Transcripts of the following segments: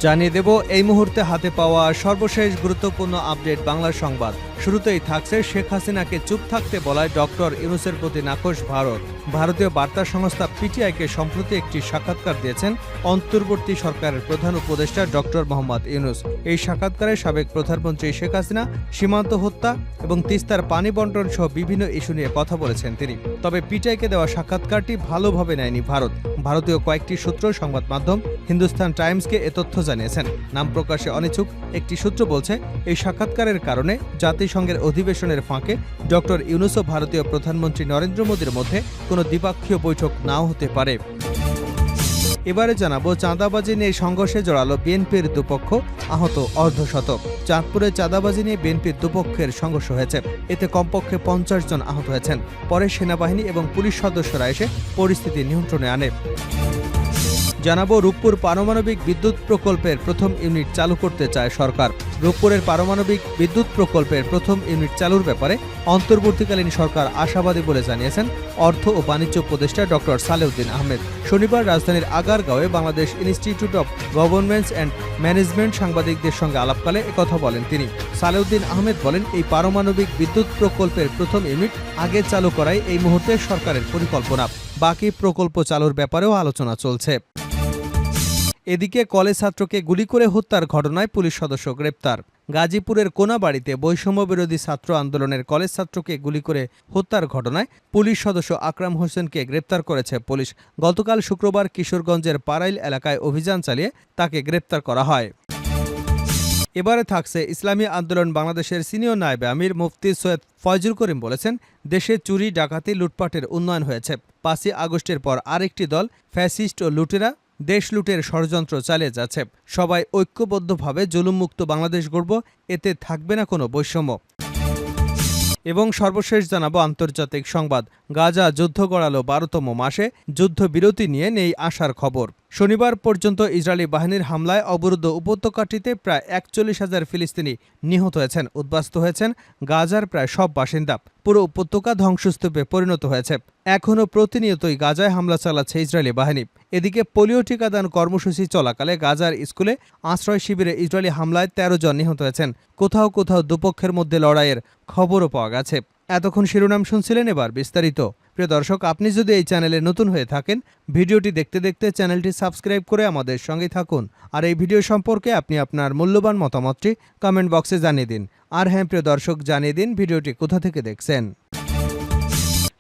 জানিয়ে দেব এই মুহূর্তে হাতে পাওয়া সর্বশেষ গুরুত্বপূর্ণ আপডেট বাংলা সংবাদ। শুরুতেই থাকছে শেখ হাসিনাকে চুপ থাকতে বলায় ডক্টর ইউনূসের প্রতি নাখোশ ভারত। ভারতীয় বার্তা সংস্থা পিটিআইকে সম্প্রতি একটি সাক্ষাৎকার দিয়েছেন অন্তর্বর্তী সরকারের প্রধান উপদেষ্টা ডক্টর মোহাম্মদ ইউনূস। এই সাক্ষাৎকারে সাবেক প্রধানমন্ত্রী শেখ হাসিনা, সীমান্ত হত্যা এবং তিস্তার পানি বন্টন সহ বিভিন্ন ইস্যু নিয়ে কথা বলেছেন তিনি। তবে পিটিআইকে দেওয়া সাক্ষাৎকারটি ভালোভাবে নেয়নি ভারত। ভারতীয় কয়েকটি সূত্র সংবাদ মাধ্যম হিন্দুস্তান টাইমসকে এ তথ্য জানিয়েছেন। নাম প্রকাশে অনিচ্ছুক একটি সূত্র বলছে, এই সাক্ষাৎকারের কারণে জাতিসংঘের অধিবেশনের ফাঁকে ডক্টর ইউনূস ও ভারতীয় প্রধানমন্ত্রী নরেন্দ্র মোদীর মধ্যে কোনো দ্বিপক্ষীয় বৈঠক নাও হতে পারে। এবারে জানাবো, চাঁদাবাজি নিয়ে সংঘর্ষে জড়ালো বিএনপির দুপক্ষ, আহত অর্ধশতক। চাঁদপুরে চাঁদাবাজি নিয়ে বিএনপির দুপক্ষের সংঘর্ষ হয়েছে, এতে কমপক্ষে 50 জন আহত হয়েছেন। পরে সেনাবাহিনী এবং পুলিশ সদস্যরা এসে পরিস্থিতি নিয়ন্ত্রণে আনে। জানাবো, রূপপুর পারমাণবিক বিদ্যুৎ প্রকল্পের প্রথম ইউনিট চালু করতে চায় সরকার। রূপপুরের পারমাণবিক বিদ্যুৎ প্রকল্পের প্রথম ইউনিট চালুর ব্যাপারে অন্তর্বর্তীকালীন সরকার আশাবাদী বলে জানিয়েছেন অর্থ ও বাণিজ্য উপদেষ্টা ডক্টর সালেউদ্দিন আহমেদ। শনিবার রাজধানীর আগারগাঁওয়ে Bangladesh Institute of Government and Management সাংবাদিকদের সঙ্গে আলাপকালে একথা বলেন তিনি। সালেউদ্দিন আহমেদ বলেন, এই পারমাণবিক বিদ্যুৎ প্রকল্পের প্রথম ইউনিট আগে চালু করাই এই মুহূর্তে সরকারের পরিকল্পনা। বাকি প্রকল্প চালুর ব্যাপারেও আলোচনা চলছে। এদিকে কলেজ ছাত্রকে গুলি করে হত্যার ঘটনায় পুলিশ সদস্য গ্রেপ্তার। গাজীপুরের কোনাবাড়িতে বৈষম্য বিরোধী ছাত্র আন্দোলনের কলেজ ছাত্রকে গুলি করে হত্যার ঘটনায় পুলিশ সদস্য আকরাম হোসেনকে গ্রেপ্তার করেছে পুলিশ। গতকাল শুক্রবার কিশোরগঞ্জের পারাইল এলাকায় অভিযান চালিয়ে তাকে গ্রেপ্তার করা হয়। এবারে থাকছে, ইসলামী আন্দোলন বাংলাদেশের সিনিয়র নায়েবে আমির মুফতি সৈয়দ ফয়জুল করিম বলেছেন, দেশে চুরি, ডাকাতি, লুটপাটের উন্নয়ন হয়েছে। 5ই আগস্টের পর আরেকটি দল ফ্যাসিস্ট ও লুটেরা দেশ লুটের ষড়যন্ত্র চালিয়ে যাচ্ছে। সবাই ঐক্যবদ্ধভাবে জুলুমমুক্ত বাংলাদেশ গড়ব, এতে থাকবে না কোনো বৈষম্য। এবং সর্বশেষ জানাবো আন্তর্জাতিক সংবাদ। গাজা যুদ্ধ গড়ালো 12তম মাসে, যুদ্ধবিরতি নিয়ে নেই আশার খবর। শনিবার পর্যন্ত ইসরায়েলি বাহিনীর হামলায় অবরুদ্ধ উপত্যকাটিতে প্রায় 41,000 ফিলিস্তিনি নিহত হয়েছেন, উদ্বাস্ত হয়েছেন গাজার প্রায় সব বাসিন্দা। পুরো উপত্যকা ধ্বংসস্তূপে পরিণত হয়েছে। এখনও প্রতিনিয়তই গাজায় হামলা চালাচ্ছে ইসরায়েলি বাহিনী। এদিকে পোলিও টিকাদান কর্মসূচি চলাকালে গাজার স্কুলে আশ্রয় শিবিরে ইসরায়েলি হামলায় 13 জন নিহত হয়েছেন। কোথাও কোথাও দুপক্ষের মধ্যে লড়াইয়ের খবরও পাওয়া গেছে। এতক্ষণ শিরোনাম শুনছিলেন, এবার বিস্তারিত। প্রিয় দর্শক, আপনি যদি এই চ্যানেলে নতুন হয়ে থাকেন, ভিডিওটি দেখতে দেখতে চ্যানেলটি সাবস্ক্রাইব করে আমাদের সঙ্গে থাকুন। আর এই ভিডিও সম্পর্কে আপনি আপনার মূল্যবান মতামতটি কমেন্ট বক্সে জানিয়ে দিন। আর হ্যাঁ প্রিয় দর্শক, জানিয়ে দিন ভিডিওটি কোথা থেকে দেখছেন।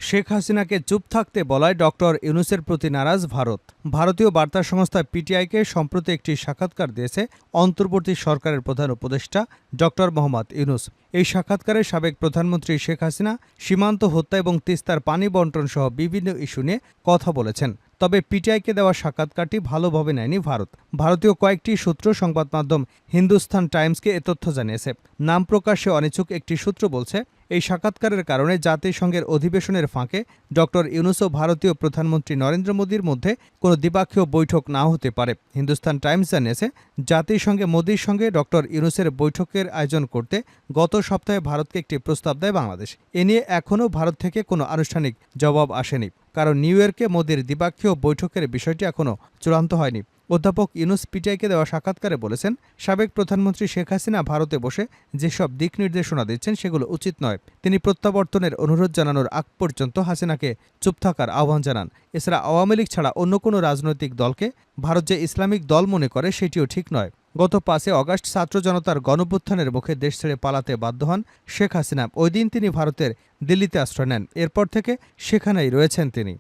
শেখ হাসিনাকে চুপ থাকতে বলায় ডক্টর ইউনূসের প্রতি নারাজ ভারত। ভারতীয় বার্তা সংস্থা পিটিআইকে সম্প্রতি একটি সাক্ষাৎকার দিয়েছে অন্তর্বর্তী সরকারের প্রধান উপদেষ্টা ডক্টর মোহাম্মদ ইউনূস। এই সাক্ষাৎকারে সাবেক প্রধানমন্ত্রী শেখ হাসিনা, সীমান্ত হত্যা এবং তিস্তার পানি বন্টন সহ বিভিন্ন ইস্যু নিয়ে কথা বলেছেন। তবে পিটিআইকে দেওয়া সাক্ষাৎকারটি ভালোভাবে নেয়নি ভারত। ভারতীয় কয়েকটি সূত্র সংবাদ মাধ্যম হিন্দুস্তান টাইমসকে এ তথ্য জানিয়েছে। নাম প্রকাশে অনিচ্ছুক একটি সূত্র বলছে, এই সাক্ষাৎকারের কারণে জাতিসংঘের অধিবেশনের ফাঁকে ডক্টর ইউনূস ও ভারতীয় প্রধানমন্ত্রী নরেন্দ্র মোদীর মধ্যে কোনো দ্বিপক্ষীয় বৈঠক নাও হতে পারে। হিন্দুস্তান টাইমস জানিয়েছে, জাতিসংঘে মোদীর সঙ্গে ডক্টর ইউনূসের বৈঠকের আয়োজন করতে গত সপ্তাহে ভারতকে একটি প্রস্তাব দেয় বাংলাদেশ। এ নিয়ে এখনও ভারত থেকে কোনো আনুষ্ঠানিক জবাব আসেনি, কারণ নিউ ইয়র্কে মোদীর দ্বিপক্ষীয় বৈঠকের বিষয়টি এখনও চূড়ান্ত হয়নি। অধ্যাপক ইউনূস পিটিআইকে দেওয়া সাক্ষাৎকারে বলেছেন, সাবেক প্রধানমন্ত্রী শেখ হাসিনা ভারতে বসে যেসব দিক নির্দেশনা দিচ্ছেন সেগুলো উচিত নয়। তিনি প্রত্যাবর্তনের অনুরোধ জানানোর আগ পর্যন্ত হাসিনাকে চুপ থাকার আহ্বান জানান। এছাড়া আওয়ামী লীগ ছাড়া অন্য কোনো রাজনৈতিক দলকে ভারত যে ইসলামিক দল মনে করে সেটিও ঠিক নয়। গত 5 আগস্ট ছাত্র জনতার গণঅভ্যুত্থানের মুখে দেশ ছেড়ে পালাতে বাধ্য হন শেখ হাসিনা। ওই দিন তিনি ভারতের দিল্লিতে আশ্রয় নেন। এরপর থেকে সেখানেই রয়েছেন তিনি।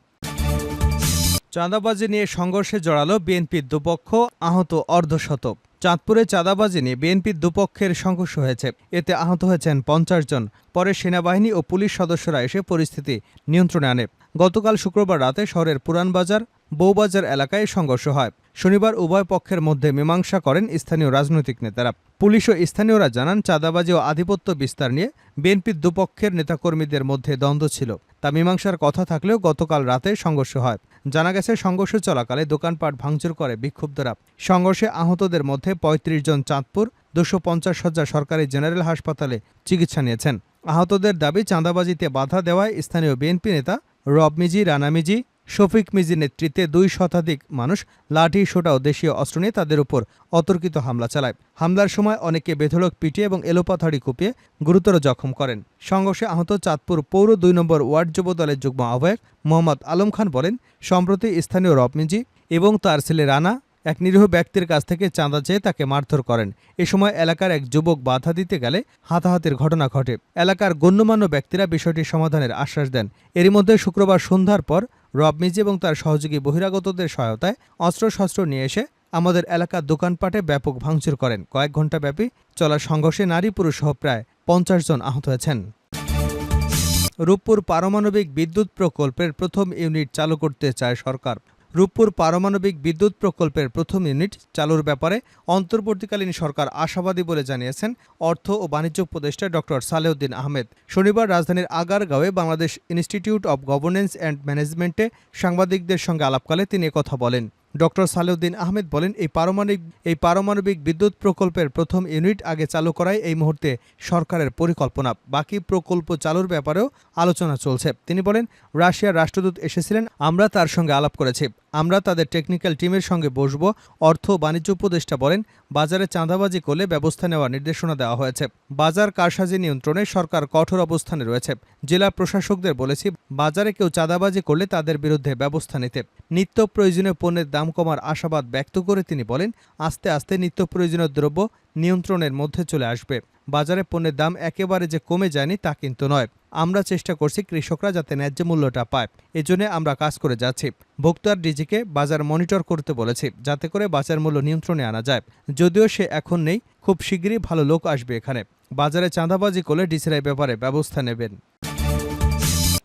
চাঁদাবাজি নিয়ে সংঘর্ষে জড়ালো বিএনপির দুপক্ষ, আহত অর্ধশতক। চাঁদপুরে চাঁদাবাজি নিয়ে বিএনপির দুপক্ষের সংঘর্ষ হয়েছে, এতে আহত হয়েছেন 50 জন। পরে সেনাবাহিনী ও পুলিশ সদস্যরা এসে পরিস্থিতি নিয়ন্ত্রণে আনে। গতকাল শুক্রবার রাতে শহরের পুরানবাজার, বউবাজার এলাকায় সংঘর্ষ হয়। শনিবার উভয় পক্ষের মধ্যে মীমাংসা করেন স্থানীয় রাজনৈতিক নেতারা। পুলিশ ও স্থানীয়রা জানান, চাঁদাবাজি ও আধিপত্য বিস্তার নিয়ে বিএনপির দুপক্ষের নেতাকর্মীদের মধ্যে দ্বন্দ্ব ছিল, তা মীমাংসার কথা থাকলেও গতকাল রাতে সংঘর্ষ হয়। জানা গেছে, সংঘর্ষ চলাকালে দোকানপাট ভাঙচুর করে বিক্ষুব্ধরা। সংঘর্ষে আহতদের মধ্যে 35 জন চাঁদপুর 250 শয্যা সরকারি জেনারেল হাসপাতালে চিকিৎসা নিয়েছেন। আহতদের দাবি, চাঁদাবাজিতে বাধা দেওয়ায় স্থানীয় বিএনপি নেতা রব মিজি, রানা মিজি, শফিক মিজির নেতৃত্বে 2 শতাধিক মানুষ লাঠি, সোঁটা ও দেশীয় অস্ত্র নিয়ে তাদের উপর অতর্কিত হামলা চালায়। হামলার সময় অনেকে বেধড়ক পিটিয়ে এবং এলোপাথাড়ি কুপিয়ে গুরুতর জখম করেন। সংঘর্ষে আহত চাঁদপুর পৌর 2 নম্বর ওয়ার্ড যুব দলের যুগ্ম আহ্বায়ক মোহাম্মদ আলম খান বলেন, সম্প্রতি স্থানীয় রব মিজি এবং তার ছেলে রানা এক নিরীহ ব্যক্তির কাছ থেকে চাঁদা চেয়ে তাকে মারধর করেন। এ সময় এলাকার এক যুবক বাধা দিতে গেলে হাতাহাতির ঘটনা ঘটে। এলাকার গণ্যমান্য ব্যক্তিরা বিষয়টি সমাধানের আশ্বাস দেন। এরই মধ্যে শুক্রবার সন্ধ্যার পর রব মিজি এবং তার সহযোগী বহিরাগতদের সহায়তায় অস্ত্রশস্ত্র নিয়ে এসে আমাদের এলাকার দোকানপাটে ব্যাপক ভাঙচুর করেন। কয়েক ঘণ্টা ব্যাপী চলা সংঘর্ষে নারী পুরুষ সহ প্রায় 50 জন আহত হয়েছেন। রূপপুর পারমাণবিক বিদ্যুৎ প্রকল্পের প্রথম ইউনিট চালু করতে চায় সরকার। রূপপুর পারমাণবিক বিদ্যুৎ প্রকল্পের প্রথম ইউনিট চালুর ব্যাপারে অন্তর্বর্তীকালীন সরকার আশাবাদী বলে জানিয়েছেন অর্থ ও বাণিজ্য উপদেষ্টা ডক্টর সালেউদ্দিন আহমেদ। শনিবার রাজধানীর আগারগাঁওয়ে Bangladesh Institute of Governance and ম্যানেজমেন্টে সাংবাদিকদের সঙ্গে আলাপকালে তিনি একথা বলেন। ডক্টর সালেউদ্দিন আহমেদ বলেন, এই পারমাণবিক বিদ্যুৎ প্রকল্পের প্রথম ইউনিট আগে চালু করাই এই মুহূর্তে সরকারের পরিকল্পনা। বাকি প্রকল্প চালুর ব্যাপারেও আলোচনা চলছে। তিনি বলেন, রাশিয়ার রাষ্ট্রদূত এসেছিলেন, আমরা তার সঙ্গে আলাপ করেছি। আমরা তাদের টেকনিক্যাল টিমের সঙ্গে বসব। অর্থ ও বাণিজ্য উপদেষ্টা বলেন, বাজারে চাঁদাবাজি করলে ব্যবস্থা নেওয়ার নির্দেশনা দেওয়া হয়েছে। বাজার কারসাজি নিয়ন্ত্রণে সরকার কঠোর অবস্থানে রয়েছে। জেলা প্রশাসকদের বলেছি, বাজারে কেউ চাঁদাবাজি করলে তাদের বিরুদ্ধে ব্যবস্থা নিতে। নিত্য প্রয়োজনীয় পণ্যের দাম কমার আশাবাদ ব্যক্ত করে তিনি বলেন, আস্তে আস্তে নিত্য প্রয়োজনীয় দ্রব্য নিয়ন্ত্রণের মধ্যে চলে আসবে। বাজারে পণ্যের দাম একেবারে যে কমে যায়নি তা কিন্তু নয়। আমরা চেষ্টা করছি কৃষকরা যাতে ন্যায্য মূল্যটা পায়, এজন্য আমরা কাজ করে যাচ্ছি। ভোক্তার ডিজিকে বাজার মনিটর করতে বলেছি, যাতে করে বাজার মূল্য নিয়ন্ত্রণে আনা যায়। যদিও সে এখন নেই, খুব শিগগিরই ভালো লোক আসবে এখানে। বাজারে চাঁদাবাজি করলে ডিসির ব্যাপারে ব্যবস্থা নেবেন।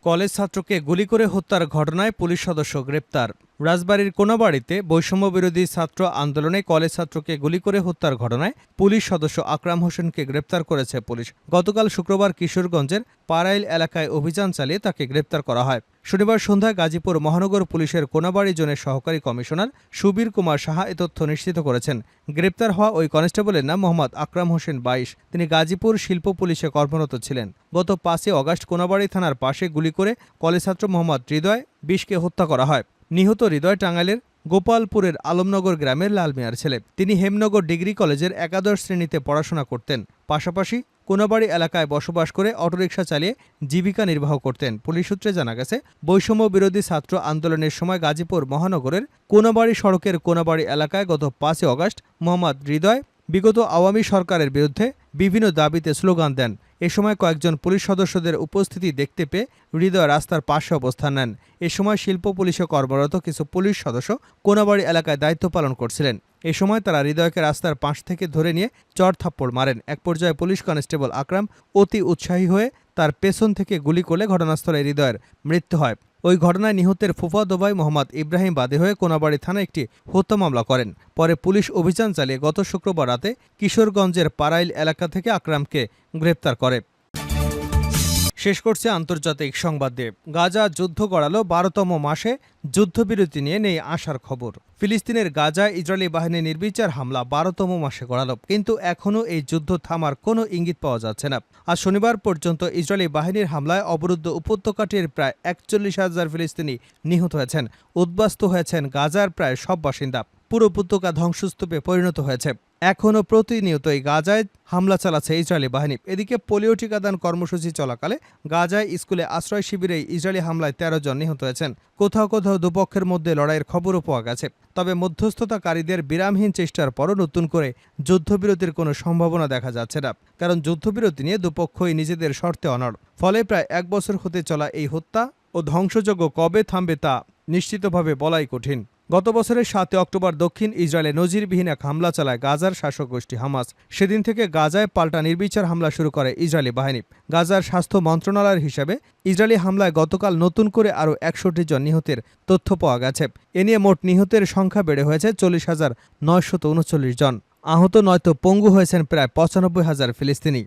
কলেজ ছাত্রকে গুলি করে হত্যার ঘটনায় পুলিশ সদস্য গ্রেপ্তার। রাজবাড়ীর কোনাবাড়ীতে বৈষম্যবিরোধী ছাত্র আন্দোলনে কলেজ ছাত্রকে গুলি করে হত্যার ঘটনায় পুলিশ সদস্য আকরাম হোসেনকে গ্রেপ্তার করেছে পুলিশ। গতকাল শুক্রবার কিশোরগঞ্জের পাড়াইল এলাকায় অভিযান চালিয়ে তাকে গ্রেপ্তার করা হয়। শনিবার সন্ধ্যায় গাজীপুর মহানগর পুলিশের কোনাবাড়ী জোনের সহকারী কমিশনার সুবীর কুমার সাহা এ তথ্য নিশ্চিত করেছেন। গ্রেপ্তার হওয়া ওই কনস্টেবলের নাম মোহাম্মদ আকরাম হোসেন 22। তিনি গাজীপুর শিল্প পুলিশে কর্মরত ছিলেন। গত 5 অগাস্ট কোনাবাড়ী থানার পাশে গুলি করে কলেজ ছাত্র মোহাম্মদ হৃদয় 20কে হত্যা করা হয়। নিহত হৃদয় টাঙ্গাইলের গোপালপুরের আলমনগর গ্রামের লাল মিয়ার ছেলে। তিনি হেমনগর ডিগ্রি কলেজের 11 শ্রেণীতে পড়াশোনা করতেন। পাশাপাশি কোনাবাড়ী এলাকায় বসবাস করে অটোরিকশা চালিয়ে জীবিকা নির্বাহ করতেন। পুলিশ সূত্রে জানা গেছে, বৈষম্য বিরোধী ছাত্র আন্দোলনের সময় গাজীপুর মহানগরের কোনাবাড়ী সড়কের কোনাবাড়ী এলাকায় গত 5 অগাস্ট মোহাম্মদ হৃদয় বিগত আওয়ামী সরকারের বিরুদ্ধে বিভিন্ন দাবিতে স্লোগান দেন। এ সময় কয়েকজন পুলিশ সদস্যদের উপস্থিতি দেখতে পেয়ে হৃদয় রাস্তার পাশে অবস্থান নেন। এ সময় শিল্প পুলিশে কর্মরত কিছু পুলিশ সদস্য কোনাবাড়ী এলাকায় দায়িত্ব পালন করছিলেন। এ সময় তারা হৃদয়কে রাস্তার পাশ থেকে ধরে নিয়ে চড়-থাপ্পড় মারেন। এক পর্যায়ে পুলিশ কনস্টেবল আকরাম অতি উৎসাহী হয়ে তার পেছন থেকে গুলি করলে ঘটনাস্থলে হৃদয়ের মৃত্যু হয়। ওই ঘটনায় নিহতের ফুফাতো ভাই মোহাম্মদ ইব্রাহিম বাদী হয়ে কোনাবাড়ী থানায় একটি হত্যা মামলা করেন। পরে পুলিশ অভিযান চালিয়ে গত শুক্রবার রাতে কিশোরগঞ্জের পাড়াইল এলাকা থেকে আকরামকে গ্রেপ্তার করে। শেষ করছে আন্তর্জাতিক সংবাদ দিয়ে। গাজা যুদ্ধ গড়ালো 12তম মাসে, যুদ্ধবিরতি নিয়ে নেই আশার খবর। ফিলিস্তিনের গাজায় ইসরায়েলি বাহিনীর নির্বিচার হামলা 12তম মাসে গড়ালো, কিন্তু এখনও এই যুদ্ধ থামার কোনো ইঙ্গিত পাওয়া যাচ্ছে না। আজ শনিবার পর্যন্ত ইসরায়েলি বাহিনীর হামলায় অবরুদ্ধ উপত্যকাটির প্রায় 41,000 ফিলিস্তিনি নিহত হয়েছেন। উদ্বাস্ত হয়েছেন গাজার প্রায় সব বাসিন্দা। পুরো উপত্যকা ধ্বংসস্তূপে পরিণত হয়েছে। এখনও প্রতিনিয়তই গাজায় হামলা চালাচ্ছে ইসরায়েলি বাহিনী। এদিকে পোলিও টিকাদান কর্মসূচি চলাকালে গাজায় স্কুলে আশ্রয় শিবিরে ইসরায়েলি হামলায় 13 জন নিহত হয়েছেন। কোথাও কোথাও দুপক্ষের মধ্যে লড়াইয়ের খবরও পাওয়া গেছে। তবে মধ্যস্থতাকারীদের বিরামহীন চেষ্টার পরও নতুন করে যুদ্ধবিরতির কোনো সম্ভাবনা দেখা যাচ্ছে না, কারণ যুদ্ধবিরতি নিয়ে দুপক্ষই নিজেদের শর্তে অনড়। ফলে প্রায় 1 বছর হতে চলা এই হত্যা ও ধ্বংসযজ্ঞ কবে থামবে তা নিশ্চিতভাবে বলাই কঠিন। গত বছরের 7 অক্টোবর দক্ষিণ ইসরায়েলে নজিরবিহীন এক হামলা চালায় গাজার শাসক গোষ্ঠী হামাস। সেদিন থেকে গাজায় পাল্টা নির্বিচার হামলা শুরু করে ইসরায়েলি বাহিনী। গাজার স্বাস্থ্য মন্ত্রণালয়ের হিসাবে ইসরায়েলি হামলায় গতকাল নতুন করে আরও 61 জন নিহতের তথ্য পাওয়া গেছে। এ নিয়ে মোট নিহতের সংখ্যা বেড়ে হয়েছে 40,939 জন। আহত নয়তো পঙ্গু হয়েছেন প্রায় 95,000 ফিলিস্তিনি।